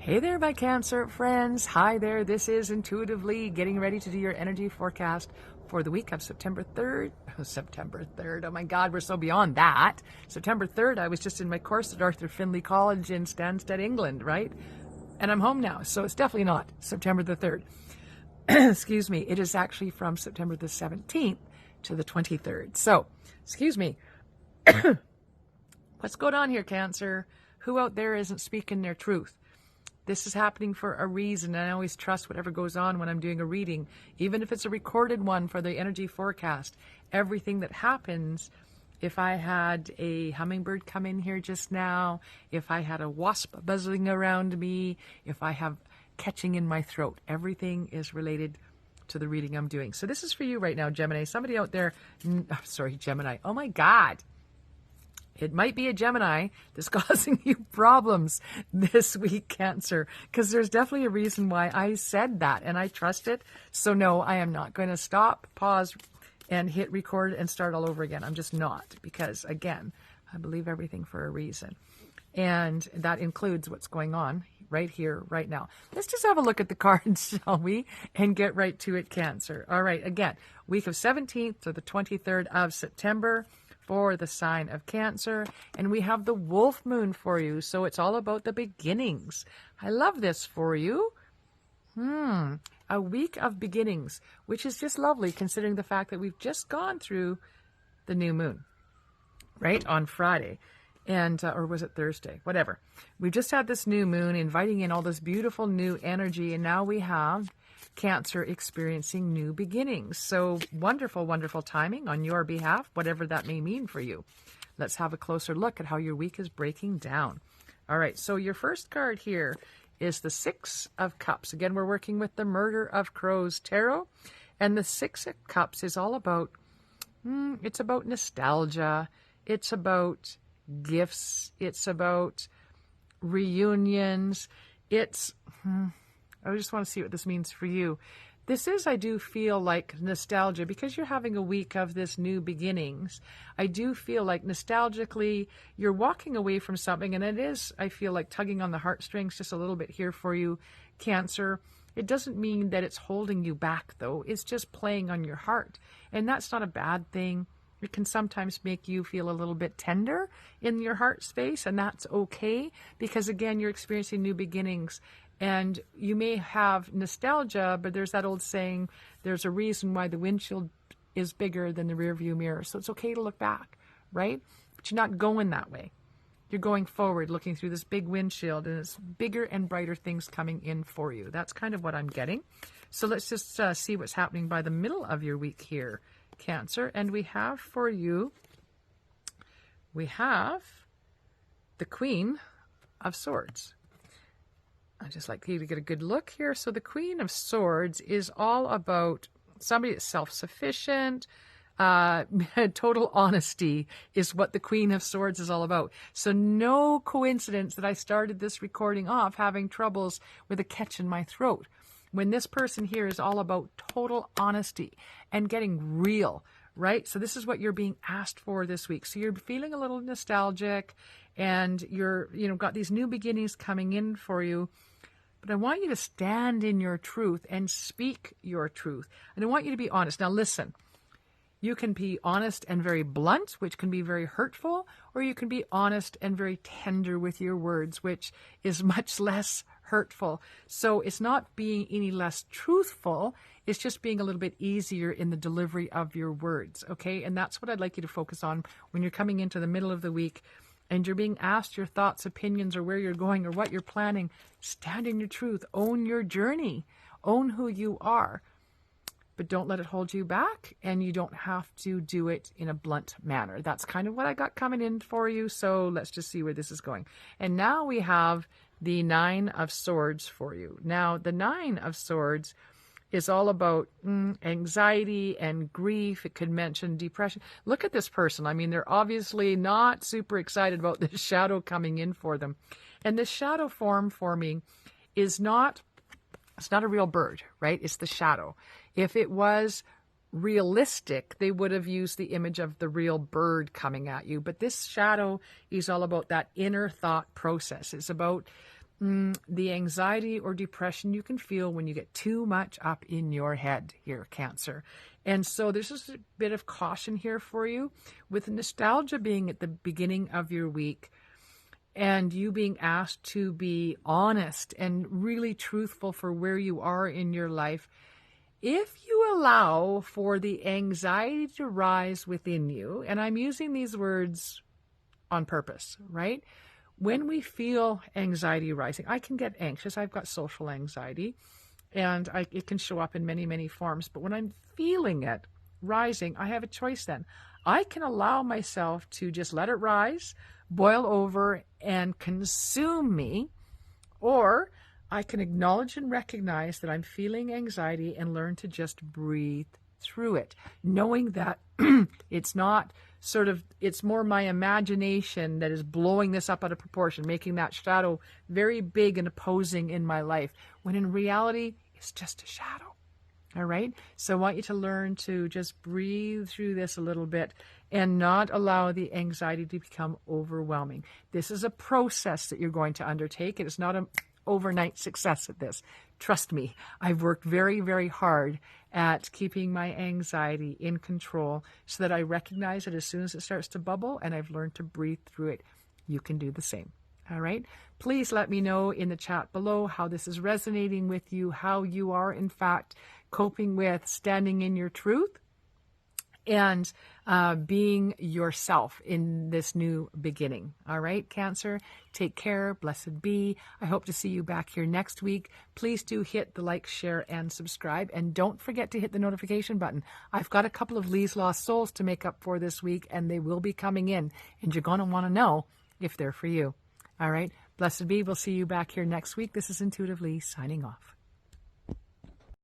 Hey there, my Cancer friends. Hi there. This is Intuitively getting ready to do your energy forecast for the week of September 3rd. September 3rd. Oh my God, we're so beyond that. September 3rd, I was just in my course at Arthur Findlay College in Stansted, England, right? And I'm home now, so it's definitely not September the 3rd. Excuse me. It is actually from September the 17th to the 23rd. So, excuse me. What's going on here, Cancer? Who out there isn't speaking their truth? This is happening for a reason, and I always trust whatever goes on when I'm doing a reading, even if it's a recorded one for the energy forecast. Everything that happens, if I had a hummingbird come in here just now, if I had a wasp buzzing around me, if I have catching in my throat, everything is related to the reading I'm doing. So this is for you right now, Gemini. Somebody out there, Gemini. Oh my God. It might be a Gemini that's causing you problems this week, Cancer, because there's definitely a reason why I said that, and I trust it. So no, I am not going to stop, pause, and hit record and start all over again. I'm just not, because again, I believe everything for a reason. And that includes what's going on right here, right now. Let's just have a look at the cards, shall we? And get right to it, Cancer. All right, again, week of 17th to the 23rd of September. For the sign of Cancer, and we have the wolf moon for you, so it's all about the beginnings. I love this for you. A week of beginnings, which is just lovely considering the fact that we've just gone through the new moon, right, on Friday, and or was it Thursday? Whatever. We've just had this new moon inviting in all this beautiful new energy, and now we have Cancer experiencing new beginnings. So wonderful, wonderful timing on your behalf, whatever that may mean for you. Let's have a closer look at how your week is breaking down. All right, so your first card here is the Six of Cups. Again, we're working with the Murder of Crows Tarot, and the Six of Cups is all about, it's about nostalgia, it's about gifts, it's about reunions, it's... I just want to see what this means for you. This is, I do feel like nostalgia, because you're having a week of this new beginnings. I do feel like nostalgically you're walking away from something, and it is, I feel like, tugging on the heartstrings just a little bit here for you, Cancer. It doesn't mean that it's holding you back, though. It's just playing on your heart, and that's not a bad thing. It can sometimes make you feel a little bit tender in your heart space, and that's okay, because again, you're experiencing new beginnings. And you may have nostalgia, but there's that old saying, there's a reason why the windshield is bigger than the rearview mirror. So it's okay to look back, right? But you're not going that way. You're going forward, looking through this big windshield, and it's bigger and brighter things coming in for you. That's kind of what I'm getting. So let's just see what's happening by the middle of your week here, Cancer. And we have for you, we have the Queen of Swords. I just like you to get a good look here. So the Queen of Swords is all about somebody that's self-sufficient. Total honesty is what the Queen of Swords is all about. So no coincidence that I started this recording off having troubles with a catch in my throat, when this person here is all about total honesty and getting real, right? So this is what you're being asked for this week. So you're feeling a little nostalgic, and you're, got these new beginnings coming in for you. But I want you to stand in your truth and speak your truth. And I want you to be honest. Now listen, you can be honest and very blunt, which can be very hurtful, or you can be honest and very tender with your words, which is much less hurtful. So it's not being any less truthful. It's just being a little bit easier in the delivery of your words. Okay. And that's what I'd like you to focus on when you're coming into the middle of the week and you're being asked your thoughts, opinions, or where you're going or what you're planning. Stand in your truth. Own your journey. Own who you are. But don't let it hold you back, and you don't have to do it in a blunt manner. That's kind of what I got coming in for you, so let's just see where this is going. And now we have the Nine of Swords for you. Now, the Nine of Swords is all about anxiety and grief. It could mention depression. Look at this person. I mean, they're obviously not super excited about this shadow coming in for them. And this shadow form for me is not, it's not a real bird, right? It's the shadow. If it was realistic, they would have used the image of the real bird coming at you. But this shadow is all about that inner thought process. It's about the anxiety or depression you can feel when you get too much up in your head here, Cancer. And so there's just a bit of caution here for you, with nostalgia being at the beginning of your week and you being asked to be honest and really truthful for where you are in your life. If you allow for the anxiety to rise within you, and I'm using these words on purpose, right? When we feel anxiety rising, I can get anxious. I've got social anxiety, and it can show up in many, many forms. But when I'm feeling it rising, I have a choice then. I can allow myself to just let it rise, boil over, and consume me, or I can acknowledge and recognize that I'm feeling anxiety and learn to just breathe through it, knowing that it's not it's more my imagination that is blowing this up out of proportion, making that shadow very big and opposing in my life, when in reality, it's just a shadow. All right. So I want you to learn to just breathe through this a little bit and not allow the anxiety to become overwhelming. This is a process that you're going to undertake. It is not an overnight success at this. Trust me, I've worked very, very hard at keeping my anxiety in control so that I recognize it as soon as it starts to bubble, and I've learned to breathe through it. You can do the same. All right. Please let me know in the chat below how this is resonating with you, how you are, in fact, coping with standing in your truth and being yourself in this new beginning. All right, Cancer, take care. Blessed be. I hope to see you back here next week. Please do hit the like, share, and subscribe. And don't forget to hit the notification button. I've got a couple of Lee's Lost Souls to make up for this week, and they will be coming in. And you're going to want to know if they're for you. All right, blessed be. We'll see you back here next week. This is Intuitive Lee signing off.